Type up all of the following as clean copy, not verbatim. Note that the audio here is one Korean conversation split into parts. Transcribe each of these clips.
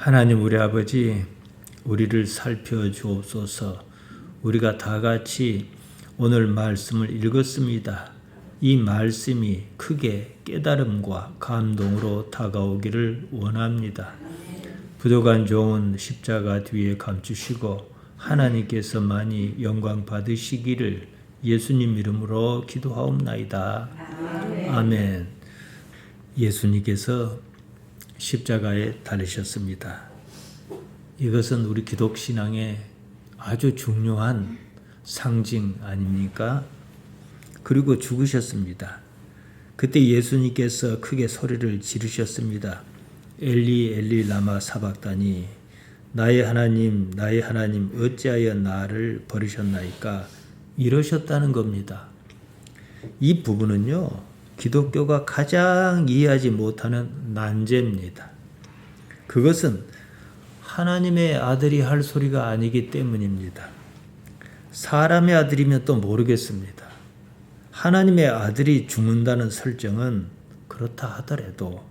하나님 우리 아버지, 우리를 살펴주옵소서. 우리가 다 같이 오늘 말씀을 읽었습니다. 이 말씀이 크게 깨달음과 감동으로 다가오기를 원합니다. 부족한 종은 십자가 뒤에 감추시고 하나님께서만이 영광 받으시기를 예수님 이름으로 기도하옵나이다. 아멘. 예수님께서 십자가에 달리셨습니다. 이것은 우리 기독신앙의 아주 중요한 상징 아닙니까? 그리고 죽으셨습니다. 그때 예수님께서 크게 소리를 지르셨습니다. 엘리 엘리 라마 사박다니, 나의 하나님 어찌하여 나를 버리셨나이까, 이러셨다는 겁니다. 이 부분은요, 기독교가 가장 이해하지 못하는 난제입니다. 그것은 하나님의 아들이 할 소리가 아니기 때문입니다. 사람의 아들이면 또 모르겠습니다. 하나님의 아들이 죽는다는 설정은 그렇다 하더라도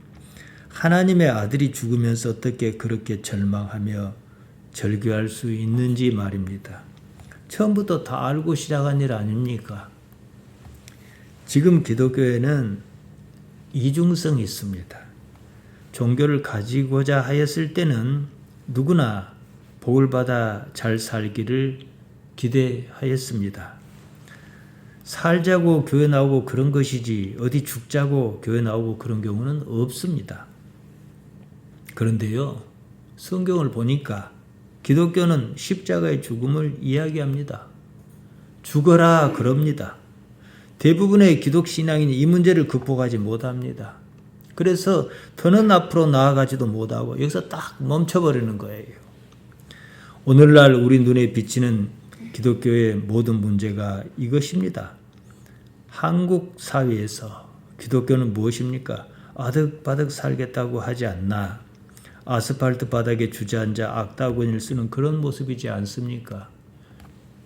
하나님의 아들이 죽으면서 어떻게 그렇게 절망하며 절규할 수 있는지 말입니다. 처음부터 다 알고 시작한 일 아닙니까? 지금 기독교에는 이중성이 있습니다. 종교를 가지고자 하였을 때는 누구나 복을 받아 잘 살기를 기대하였습니다. 살자고 교회 나오고 그런 것이지 어디 죽자고 교회 나오고 그런 경우는 없습니다. 그런데요, 성경을 보니까 기독교는 십자가의 죽음을 이야기합니다. 죽어라 그럽니다. 대부분의 기독신앙인이 이 문제를 극복하지 못합니다. 그래서 더는 앞으로 나아가지도 못하고 여기서 딱 멈춰버리는 거예요. 오늘날 우리 눈에 비치는 기독교의 모든 문제가 이것입니다. 한국 사회에서 기독교는 무엇입니까? 아득바득 살겠다고 하지 않나? 아스팔트 바닥에 주저앉아 악다구니를 쓰는 그런 모습이지 않습니까?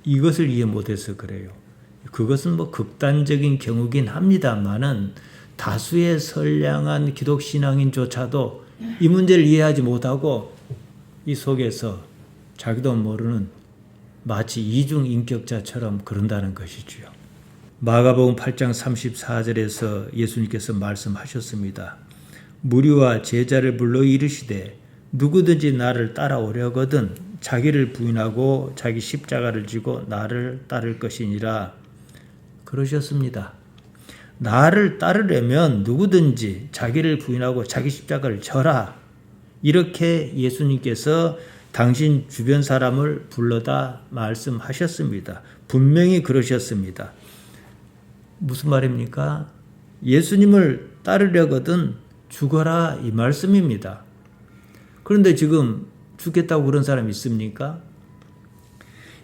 이것을 이해 못해서 그래요. 그것은 극단적인 경우긴 합니다만은 다수의 선량한 기독신앙인조차도 이 문제를 이해하지 못하고 이 속에서 자기도 모르는 마치 이중인격자처럼 그런다는 것이지요. 마가복음 8장 34절에서 예수님께서 말씀하셨습니다. 무리와 제자를 불러 이르시되 누구든지 나를 따라오려거든 자기를 부인하고 자기 십자가를 지고 나를 따를 것이니라. 그러셨습니다. 나를 따르려면 누구든지 자기를 부인하고 자기 십자가를 져라. 이렇게 예수님께서 당신 주변 사람을 불러다 말씀하셨습니다. 분명히 그러셨습니다. 무슨 말입니까? 예수님을 따르려거든 죽어라, 이 말씀입니다. 그런데 지금 죽겠다고 그런 사람 있습니까?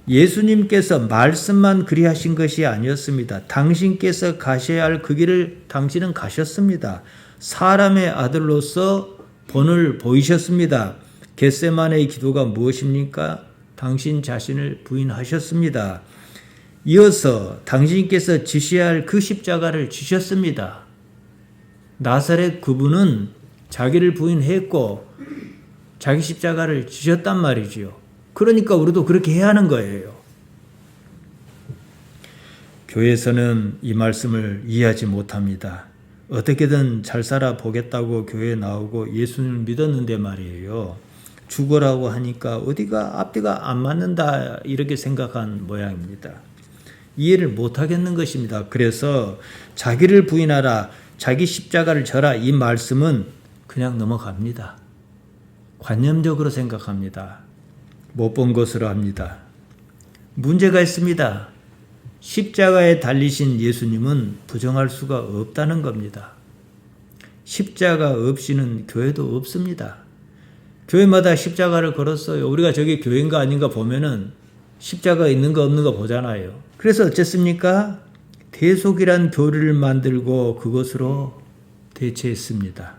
예수님께서 말씀만 그리하신 것이 아니었습니다. 당신께서 가셔야 할 그 길을 당신은 가셨습니다. 사람의 아들로서 본을 보이셨습니다. 겟세마네의 기도가 무엇입니까? 당신 자신을 부인하셨습니다. 이어서 당신께서 지셔야 할 그 십자가를 지셨습니다. 나사렛 그분은 자기를 부인했고 자기 십자가를 지셨단 말이지요. 그러니까 우리도 그렇게 해야 하는 거예요. 교회에서는 이 말씀을 이해하지 못합니다. 어떻게든 잘 살아 보겠다고 교회에 나오고 예수님을 믿었는데 말이에요. 죽어라고 하니까 어디가 앞뒤가 안 맞는다 이렇게 생각한 모양입니다. 이해를 못하겠는 것입니다. 그래서 자기를 부인하라, 자기 십자가를 져라, 이 말씀은 그냥 넘어갑니다. 관념적으로 생각합니다. 못 본 것으로 합니다. 문제가 있습니다. 십자가에 달리신 예수님은 부정할 수가 없다는 겁니다. 십자가 없이는 교회도 없습니다. 교회마다 십자가를 걸었어요. 우리가 저게 교회인가 아닌가 보면은 십자가 있는가 없는가 보잖아요. 그래서 어쨌습니까? 대속이란 교리를 만들고 그것으로 대체했습니다.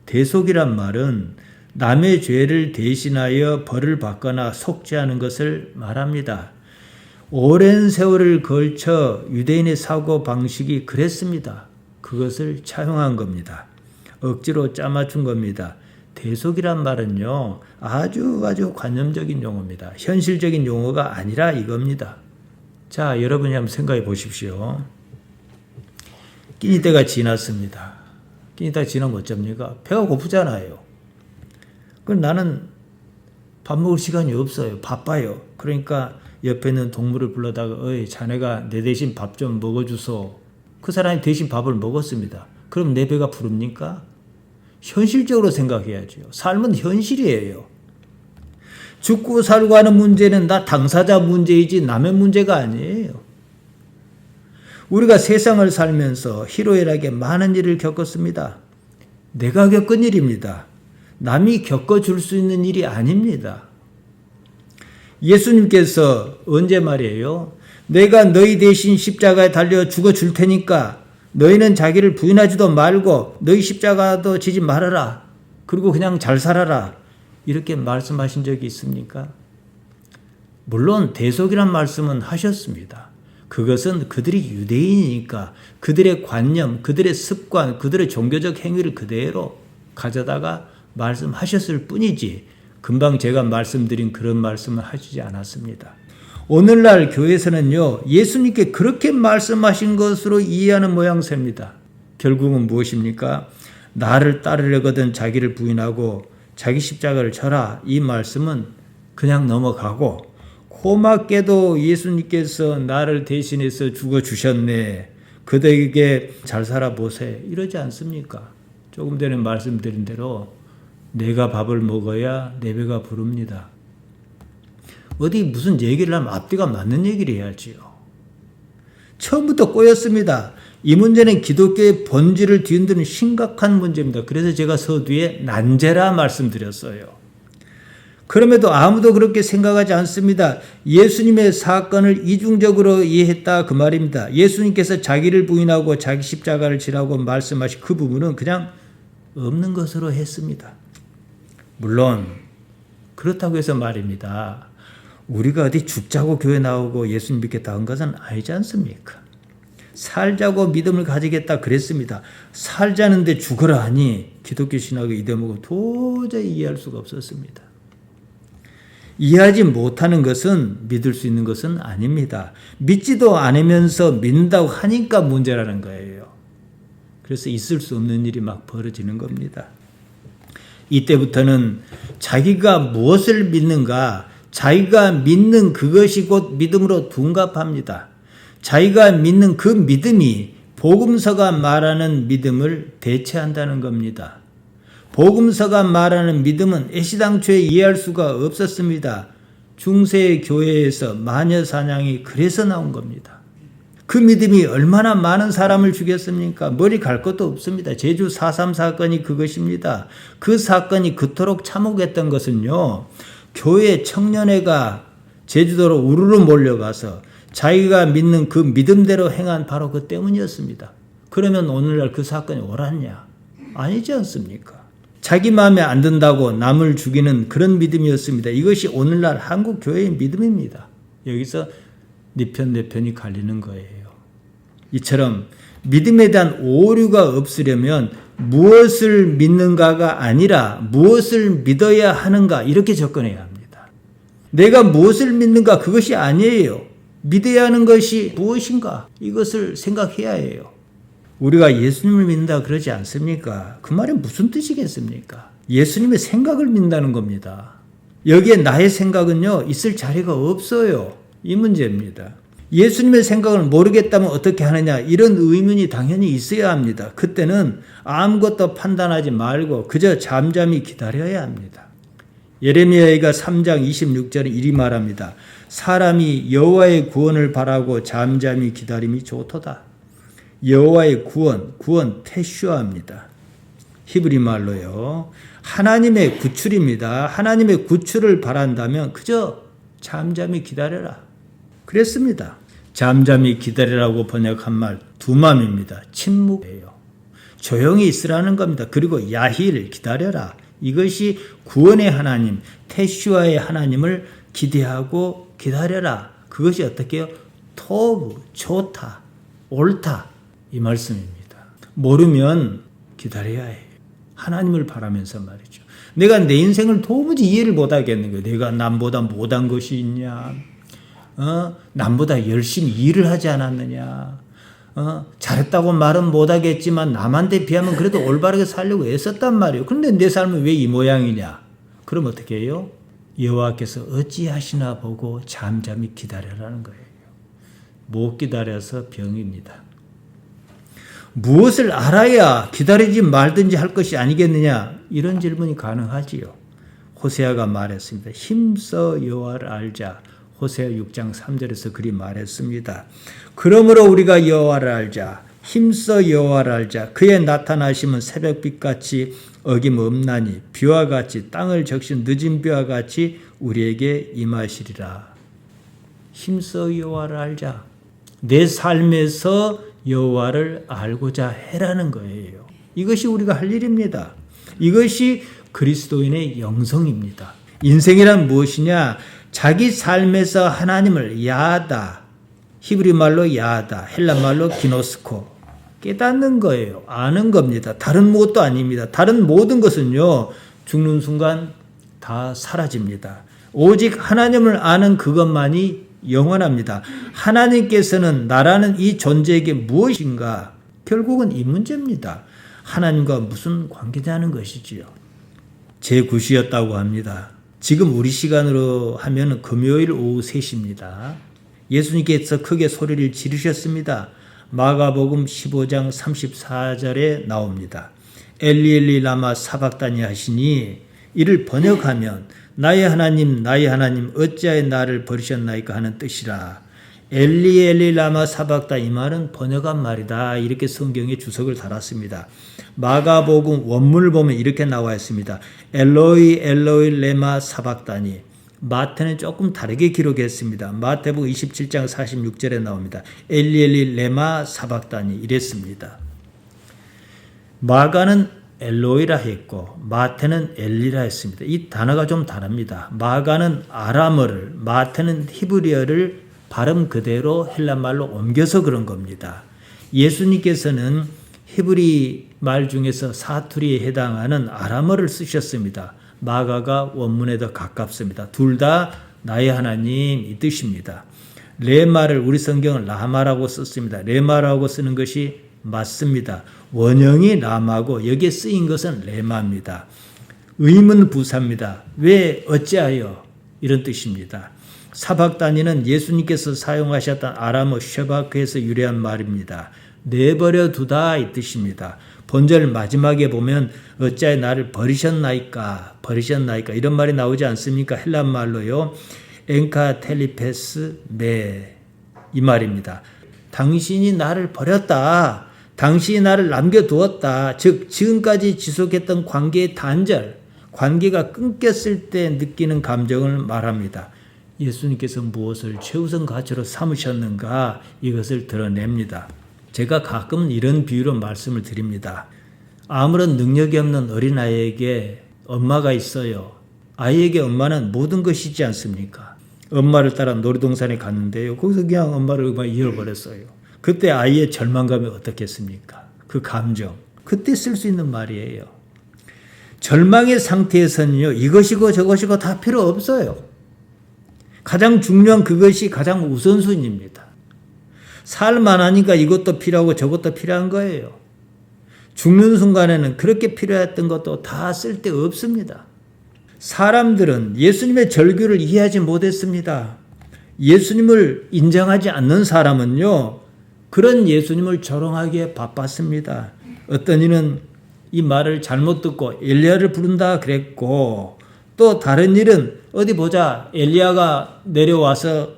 대속이란 말은 남의 죄를 대신하여 벌을 받거나 속죄하는 것을 말합니다. 오랜 세월을 걸쳐 유대인의 사고 방식이 그랬습니다. 그것을 차용한 겁니다. 억지로 짜맞춘 겁니다. 대속이란 말은요, 아주 관념적인 용어입니다. 현실적인 용어가 아니라 이겁니다. 자, 여러분이 한번 생각해 보십시오. 끼니 때가 지났습니다. 끼니 때가 지나면 어쩝니까? 배가 고프잖아요. 그럼 나는 밥 먹을 시간이 없어요. 바빠요. 그러니까 옆에 있는 동물을 불러다가 어이 자네가 내 대신 밥 좀 먹어주소. 그 사람이 대신 밥을 먹었습니다. 그럼 내 배가 부릅니까? 현실적으로 생각해야죠. 삶은 현실이에요. 죽고 살고 하는 문제는 나 당사자 문제이지 남의 문제가 아니에요. 우리가 세상을 살면서 희로애락에 많은 일을 겪었습니다. 내가 겪은 일입니다. 남이 겪어줄 수 있는 일이 아닙니다. 예수님께서 언제 말이에요? 내가 너희 대신 십자가에 달려 죽어줄 테니까 너희는 자기를 부인하지도 말고 너희 십자가도 지지 말아라. 그리고 그냥 잘 살아라. 이렇게 말씀하신 적이 있습니까? 물론 대속이란 말씀은 하셨습니다. 그것은 그들이 유대인이니까 그들의 관념, 그들의 습관, 그들의 종교적 행위를 그대로 가져다가 말씀하셨을 뿐이지 금방 제가 말씀드린 그런 말씀을 하시지 않았습니다. 오늘날 교회에서는요, 예수님께 그렇게 말씀하신 것으로 이해하는 모양새입니다. 결국은 무엇입니까? 나를 따르려거든 자기를 부인하고 자기 십자가를 져라. 이 말씀은 그냥 넘어가고 고맙게도 예수님께서 나를 대신해서 죽어주셨네. 그들에게 잘 살아보세. 이러지 않습니까? 조금 전에 말씀드린 대로 내가 밥을 먹어야 내 배가 부릅니다. 어디 무슨 얘기를 하면 앞뒤가 맞는 얘기를 해야지요. 처음부터 꼬였습니다. 이 문제는 기독교의 본질을 뒤흔드는 심각한 문제입니다. 그래서 제가 서두에 난제라 말씀드렸어요. 그럼에도 아무도 그렇게 생각하지 않습니다. 예수님의 사건을 이중적으로 이해했다 그 말입니다. 예수님께서 자기를 부인하고 자기 십자가를 지라고 말씀하신 그 부분은 그냥 없는 것으로 했습니다. 물론 그렇다고 해서 말입니다. 우리가 어디 죽자고 교회 나오고 예수님 믿겠다 한 것은 아니지 않습니까? 살자고 믿음을 가지겠다 그랬습니다. 살자는데 죽어라 하니 기독교 신학의 이 대목은 도저히 이해할 수가 없었습니다. 이해하지 못하는 것은 믿을 수 있는 것은 아닙니다. 믿지도 않으면서 믿는다고 하니까 문제라는 거예요. 그래서 있을 수 없는 일이 막 벌어지는 겁니다. 이때부터는 자기가 무엇을 믿는가, 자기가 믿는 그것이 곧 믿음으로 둔갑합니다. 자기가 믿는 그 믿음이 복음서가 말하는 믿음을 대체한다는 겁니다. 복음서가 말하는 믿음은 애시당초에 이해할 수가 없었습니다. 중세 교회에서 마녀 사냥이 그래서 나온 겁니다. 그 믿음이 얼마나 많은 사람을 죽였습니까? 머리 갈 것도 없습니다. 제주 4.3 사건이 그것입니다. 그 사건이 그토록 참혹했던 것은요, 교회 청년회가 제주도로 우르르 몰려가서 자기가 믿는 그 믿음대로 행한 바로 그 때문이었습니다. 그러면 오늘날 그 사건이 옳았냐? 아니지 않습니까? 자기 마음에 안 든다고 남을 죽이는 그런 믿음이었습니다. 이것이 오늘날 한국 교회의 믿음입니다. 여기서 네 편 내 편이 갈리는 거예요. 이처럼 믿음에 대한 오류가 없으려면 무엇을 믿는가가 아니라 무엇을 믿어야 하는가 이렇게 접근해야 합니다. 내가 무엇을 믿는가 그것이 아니에요. 믿어야 하는 것이 무엇인가 이것을 생각해야 해요. 우리가 예수님을 믿는다 그러지 않습니까? 그 말이 무슨 뜻이겠습니까? 예수님의 생각을 믿는다는 겁니다. 여기에 나의 생각은요, 있을 자리가 없어요. 이 문제입니다. 예수님의 생각을 모르겠다면 어떻게 하느냐, 이런 의문이 당연히 있어야 합니다. 그때는 아무것도 판단하지 말고 그저 잠잠히 기다려야 합니다. 예레미야가 3장 26절에 이리 말합니다. 사람이 여호와의 구원을 바라고 잠잠히 기다림이 좋도다. 여호와의 구원 테슈아입니다. 히브리 말로요. 하나님의 구출입니다. 하나님의 구출을 바란다면 그저 잠잠히 기다려라. 그랬습니다. 잠잠히 기다리라고 번역한 말 두맘입니다. 침묵이에요. 조용히 있으라는 겁니다. 그리고 야힐 기다려라. 이것이 구원의 하나님, 테슈아의 하나님을 기대하고 기다려라. 그것이 어떻게 해요? 토브, 좋다, 옳다. 이 말씀입니다. 모르면 기다려야 해요. 하나님을 바라면서 말이죠. 내가 내 인생을 도무지 이해를 못하겠는 거예요. 내가 남보다 못한 것이 있냐? 남보다 열심히 일을 하지 않았느냐? 잘했다고 말은 못하겠지만 남한테 비하면 그래도 올바르게 살려고 애썼단 말이에요. 그런데 내 삶은 왜 이 모양이냐? 그럼 어떻게 해요? 여호와께서 어찌하시나 보고 잠잠히 기다려라는 거예요. 못 기다려서 병입니다. 무엇을 알아야 기다리지 말든지 할 것이 아니겠느냐? 이런 질문이 가능하지요. 호세아가 말했습니다. 힘써 여호와를 알자. 호세아 6장 3절에서 그리 말했습니다. 그러므로 우리가 여호와를 알자. 힘써 여호와를 알자. 그의 나타나심은 새벽빛같이 어김없나니 비와 같이 땅을 적신 늦은 비와 같이 우리에게 임하시리라. 힘써 여호와를 알자. 내 삶에서 여호와를 알고자 해라는 거예요. 이것이 우리가 할 일입니다. 이것이 그리스도인의 영성입니다. 인생이란 무엇이냐? 자기 삶에서 하나님을 야다, 히브리 말로 야다, 헬라 말로 기노스코, 깨닫는 거예요. 아는 겁니다. 다른 무엇도 아닙니다. 다른 모든 것은요, 죽는 순간 다 사라집니다. 오직 하나님을 아는 그것만이 영원합니다. 하나님께서는 나라는 이 존재에게 무엇인가? 결국은 이 문제입니다. 하나님과 무슨 관계냐는 것이지요. 제9시였다고 합니다. 지금 우리 시간으로 하면 금요일 오후 3시입니다. 예수님께서 크게 소리를 지르셨습니다. 마가복음 15장 34절에 나옵니다. 엘리 엘리 라마 사박다니 하시니 이를 번역하면 나의 하나님 어찌하여 나를 버리셨나이까 하는 뜻이라. 엘리 엘리 라마 사박다, 이 말은 번역한 말이다. 이렇게 성경에 주석을 달았습니다. 마가복음 원문을 보면 이렇게 나와 있습니다. 엘로이 엘로이 레마 사박다니. 마태는 조금 다르게 기록했습니다. 마태복음 27장 46절에 나옵니다. 엘리 엘리 레마 사박다니 이랬습니다. 마가는 엘로이라 했고 마태는 엘리라 했습니다. 이 단어가 좀 다릅니다. 마가는 아람어를, 마태는 히브리어를 발음 그대로 헬라말로 옮겨서 그런 겁니다. 예수님께서는 히브리 말 중에서 사투리에 해당하는 아람어를 쓰셨습니다. 마가가 원문에 더 가깝습니다. 둘 다 나의 하나님 이 뜻입니다. 레마를 우리 성경은 라마라고 썼습니다. 레마라고 쓰는 것이 맞습니다. 원형이 라마고 여기에 쓰인 것은 레마입니다. 의문 부사입니다. 왜 어찌하여 이런 뜻입니다. 사박다니는 예수님께서 사용하셨던 아람어 쉐바크에서 유래한 말입니다. 내버려 두다 이 뜻입니다. 본절 마지막에 보면 어찌하여 나를 버리셨나이까 이런 말이 나오지 않습니까? 헬라 말로요. 엔카 텔리페스 메 이 말입니다. 당신이 나를 버렸다. 당신이 나를 남겨두었다. 즉 지금까지 지속했던 관계의 단절, 관계가 끊겼을 때 느끼는 감정을 말합니다. 예수님께서 무엇을 최우선 가치로 삼으셨는가 이것을 드러냅니다. 제가 가끔은 이런 비유로 말씀을 드립니다. 아무런 능력이 없는 어린아이에게 엄마가 있어요. 아이에게 엄마는 모든 것이지 않습니까? 엄마를 따라 놀이동산에 갔는데요. 거기서 그냥 엄마를 잃어버렸어요. 그때 아이의 절망감이 어떻겠습니까? 그 감정. 그때 쓸 수 있는 말이에요. 절망의 상태에서는요. 이것이고 저것이고 다 필요 없어요. 가장 중요한 그것이 가장 우선순위입니다. 살만하니까 이것도 필요하고 저것도 필요한 거예요. 죽는 순간에는 그렇게 필요했던 것도 다 쓸데 없습니다. 사람들은 예수님의 절규를 이해하지 못했습니다. 예수님을 인정하지 않는 사람은요. 그런 예수님을 조롱하기에 바빴습니다. 어떤 이는 이 말을 잘못 듣고 엘리야를 부른다 그랬고 또 다른 일은 어디 보자 엘리야가 내려와서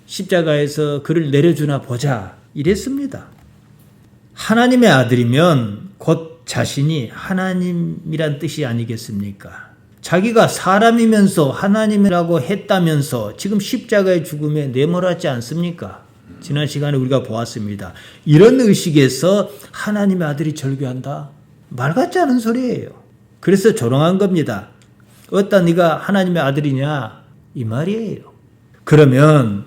십자가에서 그를 내려주나 보자 이랬습니다. 하나님의 아들이면 곧 자신이 하나님이란 뜻이 아니겠습니까? 자기가 사람이면서 하나님이라고 했다면서 지금 십자가의 죽음에 내몰았지 않습니까? 지난 시간에 우리가 보았습니다. 이런 의식에서 하나님의 아들이 절규한다? 말 같지 않은 소리예요. 그래서 조롱한 겁니다. 어따 네가 하나님의 아들이냐? 이 말이에요. 그러면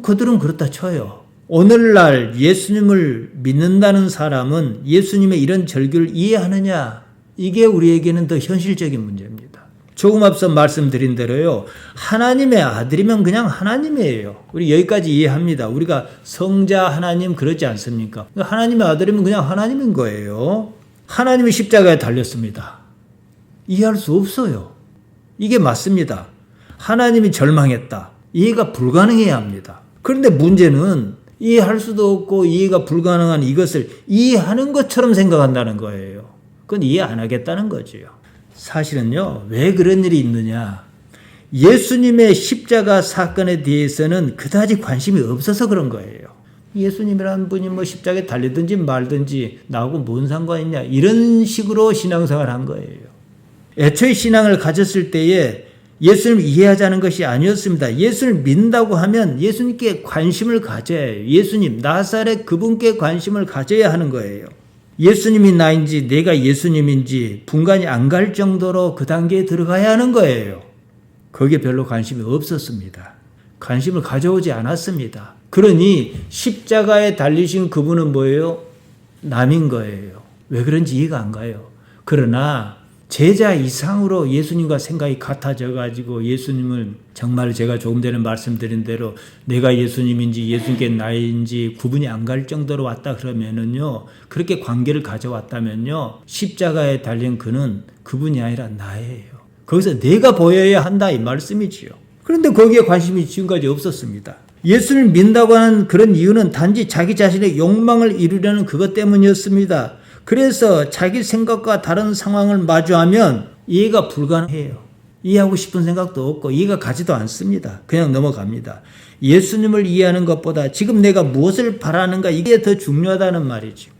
그들은 그렇다 쳐요. 오늘날 예수님을 믿는다는 사람은 예수님의 이런 절규를 이해하느냐? 이게 우리에게는 더 현실적인 문제입니다. 조금 앞서 말씀드린 대로요. 하나님의 아들이면 그냥 하나님이에요. 우리 여기까지 이해합니다. 우리가 성자 하나님 그러지 않습니까? 하나님의 아들이면 그냥 하나님인 거예요. 하나님이 십자가에 달렸습니다. 이해할 수 없어요. 이게 맞습니다. 하나님이 절망했다. 이해가 불가능해야 합니다. 그런데 문제는 이해할 수도 없고 이해가 불가능한 이것을 이해하는 것처럼 생각한다는 거예요. 그건 이해 안 하겠다는 거지요. 사실은요, 왜 그런 일이 있느냐. 예수님의 십자가 사건에 대해서는 그다지 관심이 없어서 그런 거예요. 예수님이라는 분이 뭐 십자가에 달리든지 말든지 나하고 뭔 상관이냐. 이런 식으로 신앙생활을 한 거예요. 애초에 신앙을 가졌을 때에 예수님을 이해하자는 것이 아니었습니다. 예수를 믿는다고 하면 예수님께 관심을 가져야 해요. 예수님, 나사렛 그분께 관심을 가져야 하는 거예요. 예수님이 나인지 내가 예수님인지 분간이 안 갈 정도로 그 단계에 들어가야 하는 거예요. 거기에 별로 관심이 없었습니다. 관심을 가져오지 않았습니다. 그러니 십자가에 달리신 그분은 뭐예요? 남인 거예요. 왜 그런지 이해가 안 가요. 그러나 제자 이상으로 예수님과 생각이 같아져 가지고 예수님을 정말 제가 조금 전에 말씀드린 대로 내가 예수님인지 예수님께 나인지 구분이 안 갈 정도로 왔다 그러면은요, 그렇게 관계를 가져왔다면요, 십자가에 달린 그는 그분이 아니라 나예요. 거기서 내가 보여야 한다 이 말씀이지요. 그런데 거기에 관심이 지금까지 없었습니다. 예수를 믿는다고 하는 그런 이유는 단지 자기 자신의 욕망을 이루려는 그것 때문이었습니다. 그래서 자기 생각과 다른 상황을 마주하면 이해가 불가능해요. 이해하고 싶은 생각도 없고 이해가 가지도 않습니다. 그냥 넘어갑니다. 예수님을 이해하는 것보다 지금 내가 무엇을 바라는가 이게 더 중요하다는 말이죠.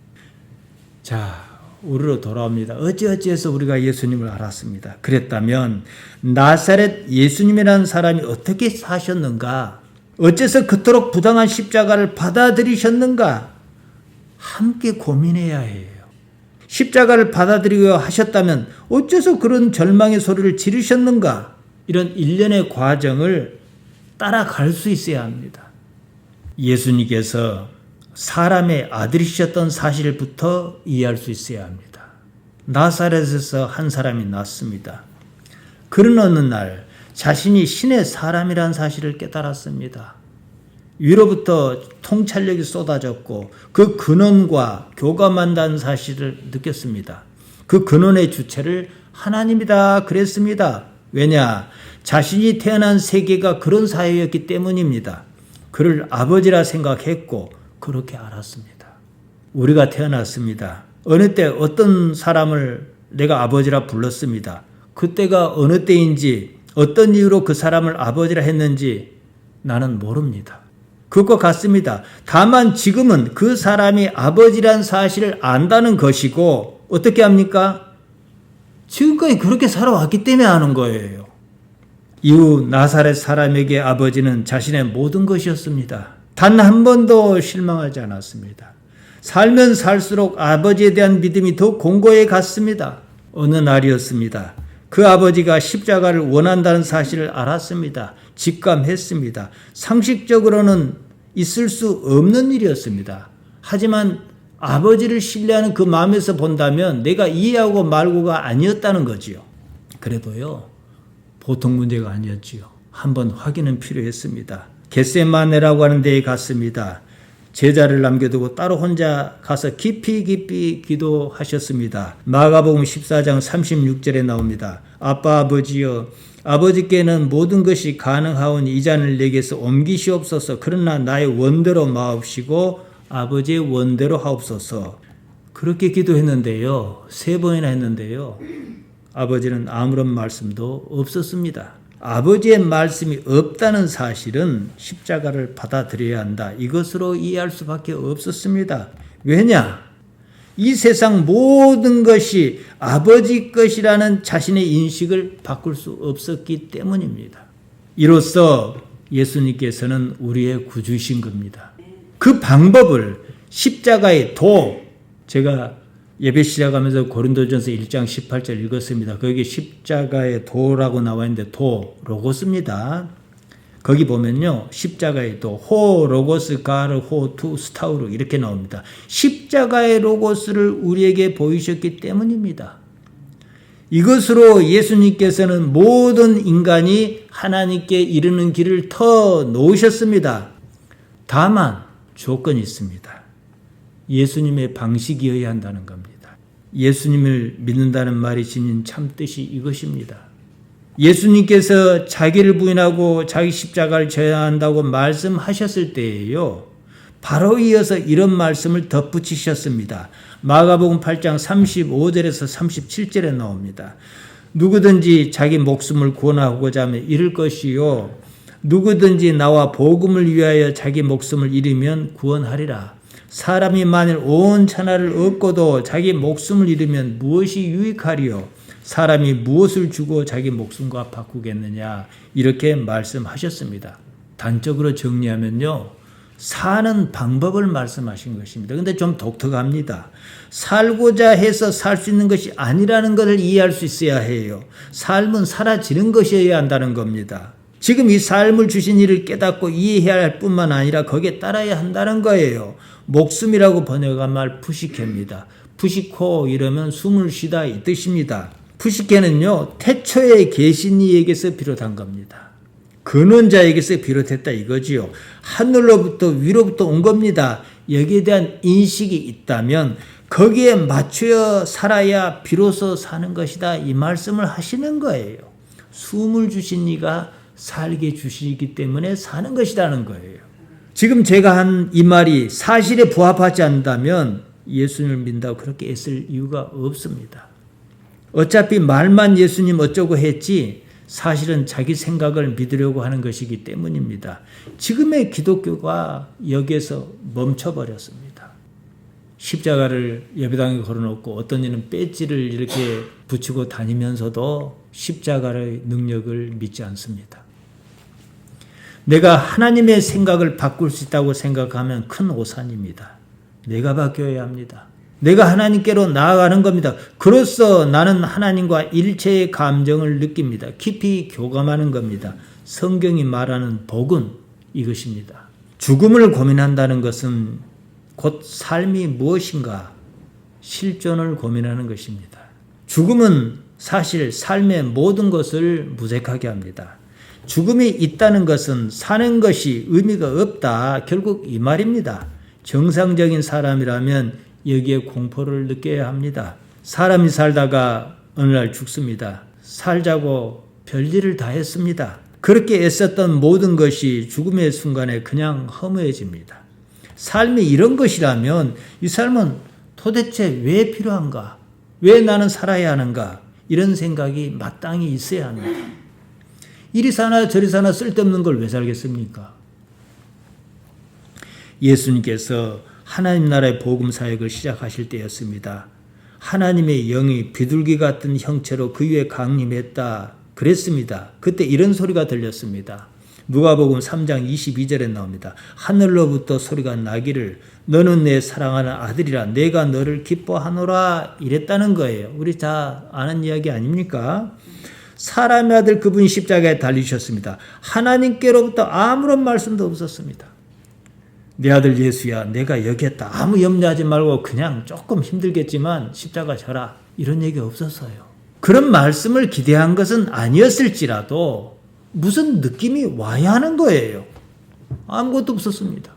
자, 우리로 돌아옵니다. 어찌어찌해서 우리가 예수님을 알았습니다. 그랬다면 나사렛 예수님이라는 사람이 어떻게 사셨는가? 어째서 그토록 부당한 십자가를 받아들이셨는가? 함께 고민해야 해요. 십자가를 받아들이려 하셨다면 어째서 그런 절망의 소리를 지르셨는가? 이런 일련의 과정을 따라갈 수 있어야 합니다. 예수님께서 사람의 아들이셨던 사실부터 이해할 수 있어야 합니다. 나사렛에서 한 사람이 났습니다. 그런 어느 날 자신이 신의 사람이라는 사실을 깨달았습니다. 위로부터 통찰력이 쏟아졌고 그 근원과 교감한다는 사실을 느꼈습니다. 그 근원의 주체를 하나님이다 그랬습니다. 왜냐? 자신이 태어난 세계가 그런 사회였기 때문입니다. 그를 아버지라 생각했고 그렇게 알았습니다. 우리가 태어났습니다. 어느 때 어떤 사람을 내가 아버지라 불렀습니다. 그때가 어느 때인지 어떤 이유로 그 사람을 아버지라 했는지 나는 모릅니다. 그것과 같습니다. 다만 지금은 그 사람이 아버지란 사실을 안다는 것이고 어떻게 합니까? 지금까지 그렇게 살아왔기 때문에 아는 거예요. 이후 나사렛 사람에게 아버지는 자신의 모든 것이었습니다. 단 한 번도 실망하지 않았습니다. 살면 살수록 아버지에 대한 믿음이 더 공고해 갔습니다. 어느 날이었습니다. 그 아버지가 십자가를 원한다는 사실을 알았습니다. 직감했습니다. 상식적으로는 있을 수 없는 일이었습니다. 하지만 아버지를 신뢰하는 그 마음에서 본다면 내가 이해하고 말고가 아니었다는 거지요. 그래도요, 보통 문제가 아니었지요. 한번 확인은 필요했습니다. 겟세마네라고 하는 데에 갔습니다. 제자를 남겨두고 따로 혼자 가서 깊이 기도하셨습니다. 마가복음 14장 36절에 나옵니다. 아빠 아버지여, 아버지께는 모든 것이 가능하오니 이 잔을 내게서 옮기시옵소서. 그러나 나의 원대로 마옵시고 아버지의 원대로 하옵소서. 그렇게 기도했는데요, 3번이나 했는데요, 아버지는 아무런 말씀도 없었습니다. 아버지의 말씀이 없다는 사실은 십자가를 받아들여야 한다. 이것으로 이해할 수밖에 없었습니다. 왜냐? 이 세상 모든 것이 아버지 것이라는 자신의 인식을 바꿀 수 없었기 때문입니다. 이로써 예수님께서는 우리의 구주이신 겁니다. 그 방법을 십자가의 도, 제가 예배 시작하면서 고린도전서 1장 18절 읽었습니다. 거기 십자가의 도라고 나와 있는데 도, 로고스입니다. 거기 보면요, 십자가의 도, 호 로고스 가르 호 투 스타우르 이렇게 나옵니다. 십자가의 로고스를 우리에게 보이셨기 때문입니다. 이것으로 예수님께서는 모든 인간이 하나님께 이르는 길을 터 놓으셨습니다. 다만 조건이 있습니다. 예수님의 방식이어야 한다는 겁니다. 예수님을 믿는다는 말이 지닌 참뜻이 이것입니다. 예수님께서 자기를 부인하고 자기 십자가를 져야 한다고 말씀하셨을 때에요, 바로 이어서 이런 말씀을 덧붙이셨습니다. 마가복음 8장 35절에서 37절에 나옵니다. 누구든지 자기 목숨을 구원하고자 하면 잃을 것이요, 누구든지 나와 복음을 위하여 자기 목숨을 잃으면 구원하리라. 사람이 만일 온 천하를 얻고도 자기 목숨을 잃으면 무엇이 유익하리요? 사람이 무엇을 주고 자기 목숨과 바꾸겠느냐? 이렇게 말씀하셨습니다. 단적으로 정리하면요, 사는 방법을 말씀하신 것입니다. 근데 좀 독특합니다. 살고자 해서 살 수 있는 것이 아니라는 것을 이해할 수 있어야 해요. 삶은 사라지는 것이어야 한다는 겁니다. 지금 이 삶을 주신 이를 깨닫고 이해해야 할 뿐만 아니라 거기에 따라야 한다는 거예요. 목숨이라고 번역한 말 푸시케입니다. 푸시코 이러면 숨을 쉬다 이 뜻입니다. 푸시케는요, 태초에 계신 이에게서 비롯한 겁니다. 근원자에게서 비롯했다 이거지요. 하늘로부터 위로부터 온 겁니다. 여기에 대한 인식이 있다면 거기에 맞추어 살아야 비로소 사는 것이다, 이 말씀을 하시는 거예요. 숨을 주신 이가 살게 주시기 때문에 사는 것이라는 거예요. 지금 제가 한 이 말이 사실에 부합하지 않는다면 예수님을 믿는다고 그렇게 애쓸 이유가 없습니다. 어차피 말만 예수님 어쩌고 했지 사실은 자기 생각을 믿으려고 하는 것이기 때문입니다. 지금의 기독교가 여기에서 멈춰버렸습니다. 십자가를 예배당에 걸어놓고 어떤 이는 배지를 이렇게 붙이고 다니면서도 십자가의 능력을 믿지 않습니다. 내가 하나님의 생각을 바꿀 수 있다고 생각하면 큰 오산입니다. 내가 바뀌어야 합니다. 내가 하나님께로 나아가는 겁니다. 그로써 나는 하나님과 일체의 감정을 느낍니다. 깊이 교감하는 겁니다. 성경이 말하는 복은 이것입니다. 죽음을 고민한다는 것은 곧 삶이 무엇인가 실존을 고민하는 것입니다. 죽음은 사실 삶의 모든 것을 무색하게 합니다. 죽음이 있다는 것은 사는 것이 의미가 없다, 결국 이 말입니다. 정상적인 사람이라면 여기에 공포를 느껴야 합니다. 사람이 살다가 어느 날 죽습니다. 살자고 별일을 다 했습니다. 그렇게 애썼던 모든 것이 죽음의 순간에 그냥 허무해집니다. 삶이 이런 것이라면 이 삶은 도대체 왜 필요한가? 왜 나는 살아야 하는가? 이런 생각이 마땅히 있어야 합니다. 이리 사나 저리 사나 쓸데없는 걸 왜 살겠습니까? 예수님께서 하나님 나라의 복음 사역을 시작하실 때였습니다. 하나님의 영이 비둘기 같은 형체로 그 위에 강림했다 그랬습니다. 그때 이런 소리가 들렸습니다. 누가복음 3장 22절에 나옵니다. 하늘로부터 소리가 나기를 너는 내 사랑하는 아들이라 내가 너를 기뻐하노라 이랬다는 거예요. 우리 다 아는 이야기 아닙니까? 사람의 아들 그분이 십자가에 달리셨습니다. 하나님께로부터 아무런 말씀도 없었습니다. 내 아들 예수야, 내가 여기 했다. 아무 염려하지 말고 그냥 조금 힘들겠지만 십자가 져라. 이런 얘기 없었어요. 그런 말씀을 기대한 것은 아니었을지라도 무슨 느낌이 와야 하는 거예요. 아무것도 없었습니다.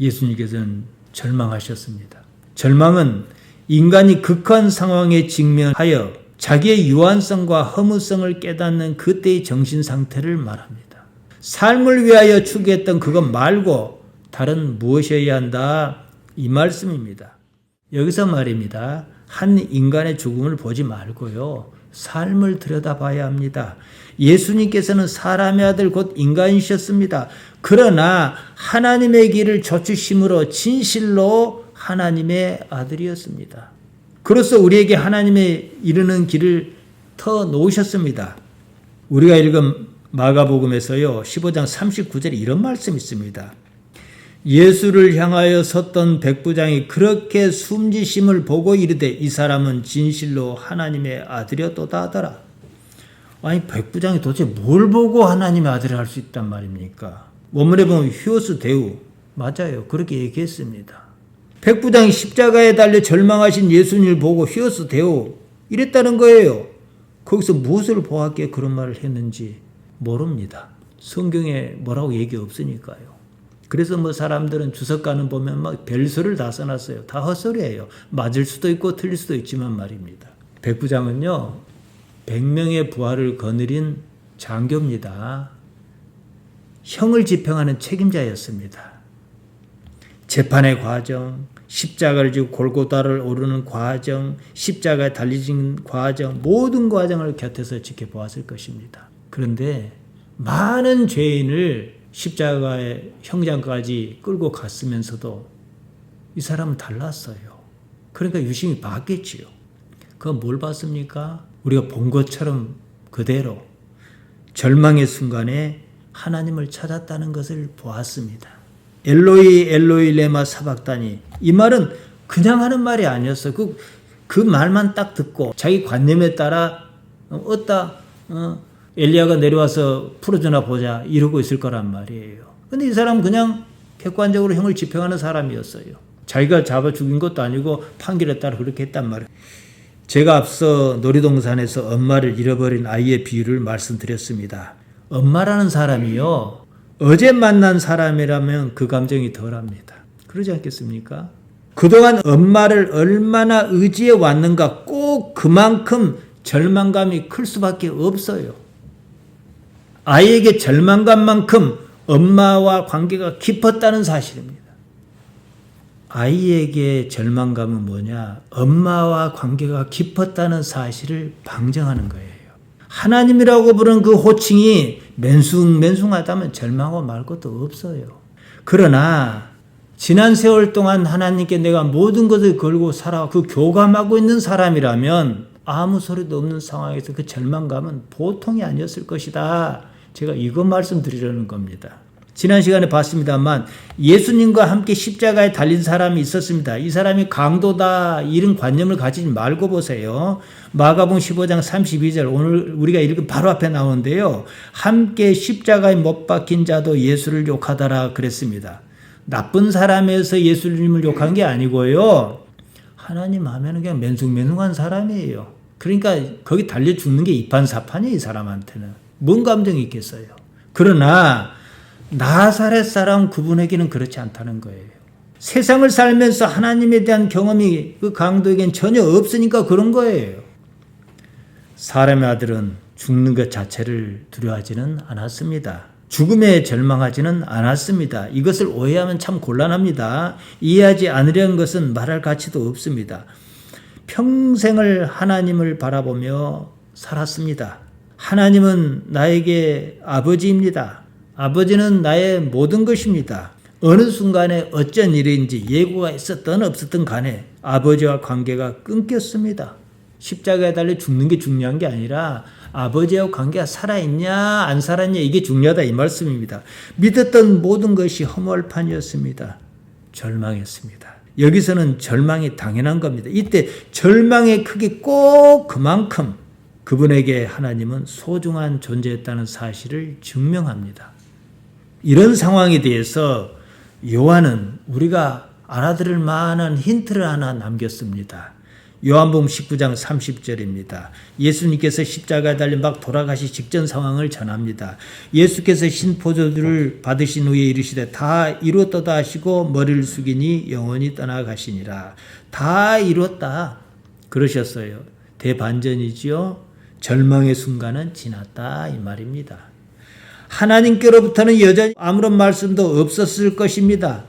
예수님께서는 절망하셨습니다. 절망은 인간이 극한 상황에 직면하여 자기의 유한성과 허무성을 깨닫는 그때의 정신 상태를 말합니다. 삶을 위하여 추구했던 그것 말고 다른 무엇이어야 한다? 이 말씀입니다. 여기서 말입니다. 한 인간의 죽음을 보지 말고요. 삶을 들여다봐야 합니다. 예수님께서는 사람의 아들 곧 인간이셨습니다. 그러나 하나님의 길을 좇으심으로 진실로 하나님의 아들이었습니다. 그로써 우리에게 하나님의 이르는 길을 터 놓으셨습니다. 우리가 읽은 마가복음에서요 15장 39절에 이런 말씀이 있습니다. 예수를 향하여 섰던 백부장이 그렇게 숨지심을 보고 이르되 이 사람은 진실로 하나님의 아들이었도다 하더라. 아니 백부장이 도대체 뭘 보고 하나님의 아들을 할 수 있단 말입니까? 원문에 보면 휴오스 데우 맞아요. 그렇게 얘기했습니다. 백부장이 십자가에 달려 절망하신 예수님을 보고 휴오스 데우 이랬다는 거예요. 거기서 무엇을 보았기에 그런 말을 했는지 모릅니다. 성경에 뭐라고 얘기 없으니까요. 그래서 뭐 사람들은 주석가는 보면 막 별소리를 다 써놨어요. 다 헛소리예요. 맞을 수도 있고 틀릴 수도 있지만 말입니다. 백부장은요, 100명의 부하를 거느린 장교입니다. 형을 집행하는 책임자였습니다. 재판의 과정, 십자가를 지고 골고다를 오르는 과정, 십자가에 달리진 과정, 모든 과정을 곁에서 지켜보았을 것입니다. 그런데 많은 죄인을 십자가의 형장까지 끌고 갔으면서도 이 사람은 달랐어요. 그러니까 유심히 봤겠지요. 그건 뭘 봤습니까? 우리가 본 것처럼 그대로 절망의 순간에 하나님을 찾았다는 것을 보았습니다. 엘로이 엘로이 레마 사박다니, 이 말은 그냥 하는 말이 아니었어요. 그 말만 딱 듣고 자기 관념에 따라 엘리야가 내려와서 풀어주나 보자 이러고 있을 거란 말이에요. 근데 이 사람은 그냥 객관적으로 형을 집행하는 사람이었어요. 자기가 잡아 죽인 것도 아니고 판결에 따라 그렇게 했단 말이에요. 제가 앞서 놀이동산에서 엄마를 잃어버린 아이의 비유를 말씀드렸습니다. 엄마라는 사람이요, 어제 만난 사람이라면 그 감정이 덜합니다. 그러지 않겠습니까? 그동안 엄마를 얼마나 의지해 왔는가, 꼭 그만큼 절망감이 클 수밖에 없어요. 아이에게 절망감만큼 엄마와 관계가 깊었다는 사실입니다. 아이에게 절망감은 뭐냐? 엄마와 관계가 깊었다는 사실을 방증하는 거예요. 하나님이라고 부르는 그 호칭이 맨숭맨숭하다면 절망하고 말 것도 없어요. 그러나 지난 세월 동안 하나님께 내가 모든 것을 걸고 살아 그 교감하고 있는 사람이라면 아무 소리도 없는 상황에서 그 절망감은 보통이 아니었을 것이다. 제가 이거 말씀드리려는 겁니다. 지난 시간에 봤습니다만 예수님과 함께 십자가에 달린 사람이 있었습니다. 이 사람이 강도다 이런 관념을 가지지 말고 보세요. 마가복음 15장 32절 오늘 우리가 읽은 바로 앞에 나오는데요. 함께 십자가에 못 박힌 자도 예수를 욕하더라 그랬습니다. 나쁜 사람에서 예수님을 욕한 게 아니고요. 하나님 하면은 그냥 맨숭맨숭한 사람이에요. 그러니까 거기 달려 죽는 게 이판사판이에요. 이 사람한테는. 뭔 감정이 있겠어요. 그러나 나사렛 사람 그분에게는 그렇지 않다는 거예요. 세상을 살면서 하나님에 대한 경험이 그 강도에겐 전혀 없으니까 그런 거예요. 사람의 아들은 죽는 것 자체를 두려워하지는 않았습니다. 죽음에 절망하지는 않았습니다. 이것을 오해하면 참 곤란합니다. 이해하지 않으려는 것은 말할 가치도 없습니다. 평생을 하나님을 바라보며 살았습니다. 하나님은 나에게 아버지입니다. 아버지는 나의 모든 것입니다. 어느 순간에 어쩐 일인지 예고가 있었든 없었든 간에 아버지와 관계가 끊겼습니다. 십자가에 달려 죽는 게 중요한 게 아니라 아버지와 관계가 살아있냐 안 살았냐 이게 중요하다 이 말씀입니다. 믿었던 모든 것이 허무할판이었습니다. 절망했습니다. 여기서는 절망이 당연한 겁니다. 이때 절망의 크기 꼭 그만큼 그분에게 하나님은 소중한 존재였다는 사실을 증명합니다. 이런 상황에 대해서 요한은 우리가 알아들을 만한 힌트를 하나 남겼습니다. 요한복음 19장 30절입니다. 예수님께서 십자가에 달려 막 돌아가시 직전 상황을 전합니다. 예수께서 신포도주를 받으신 후에 이르시되 다 이루었다 하시고 머리를 숙이니 영원히 떠나가시니라. 다 이루었다 그러셨어요. 대반전이지요. 절망의 순간은 지났다 이 말입니다. 하나님께로부터는 여전히 아무런 말씀도 없었을 것입니다.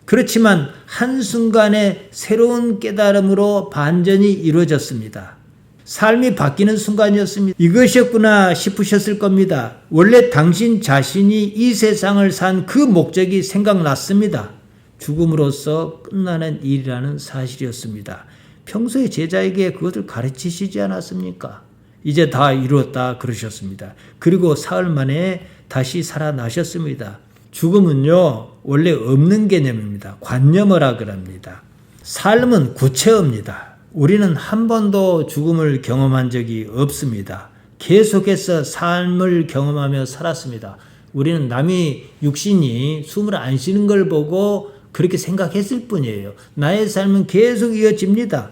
그렇지만 한순간에 새로운 깨달음으로 반전이 이루어졌습니다. 삶이 바뀌는 순간이었습니다. 이것이었구나 싶으셨을 겁니다. 원래 당신 자신이 이 세상을 산 그 목적이 생각났습니다. 죽음으로써 끝나는 일이라는 사실이었습니다. 평소에 제자에게 그것을 가르치시지 않았습니까? 이제 다 이루었다 그러셨습니다. 그리고 사흘 만에 다시 살아나셨습니다. 죽음은요 원래 없는 개념입니다. 관념어라 그럽니다. 삶은 구체어입니다. 우리는 한 번도 죽음을 경험한 적이 없습니다. 계속해서 삶을 경험하며 살았습니다. 우리는 남이 육신이 숨을 안 쉬는 걸 보고 그렇게 생각했을 뿐이에요. 나의 삶은 계속 이어집니다.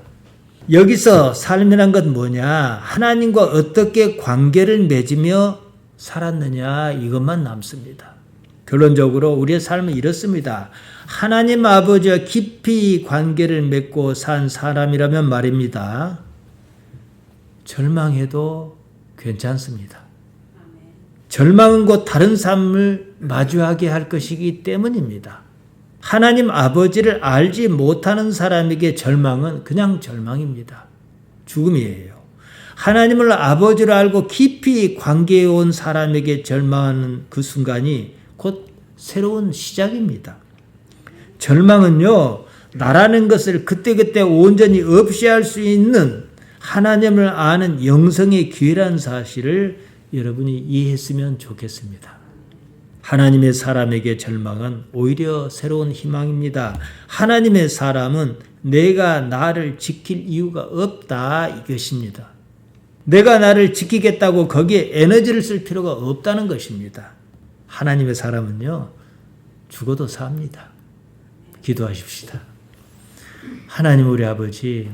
여기서 삶이란 건 뭐냐? 하나님과 어떻게 관계를 맺으며 살았느냐? 이것만 남습니다. 결론적으로 우리의 삶은 이렇습니다. 하나님 아버지와 깊이 관계를 맺고 산 사람이라면 말입니다. 절망해도 괜찮습니다. 절망은 곧 다른 삶을 마주하게 할 것이기 때문입니다. 하나님 아버지를 알지 못하는 사람에게 절망은 그냥 절망입니다. 죽음이에요. 하나님을 아버지로 알고 깊이 관계해 온 사람에게 절망하는 그 순간이 곧 새로운 시작입니다. 절망은요, 나라는 것을 그때그때 온전히 없이 할 수 있는 하나님을 아는 영성의 기회라는 사실을 여러분이 이해했으면 좋겠습니다. 하나님의 사람에게 절망은 오히려 새로운 희망입니다. 하나님의 사람은 내가 나를 지킬 이유가 없다 이것입니다. 내가 나를 지키겠다고 거기에 에너지를 쓸 필요가 없다는 것입니다. 하나님의 사람은요, 죽어도 삽니다. 기도하십시다. 하나님 우리 아버지,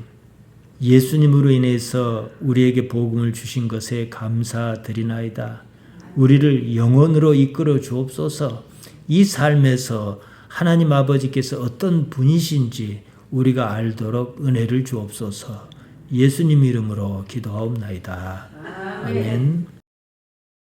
예수님으로 인해서 우리에게 복음을 주신 것에 감사드리나이다. 우리를 영원으로 이끌어 주옵소서. 이 삶에서 하나님 아버지께서 어떤 분이신지 우리가 알도록 은혜를 주옵소서. 예수님 이름으로 기도하옵나이다. 아멘.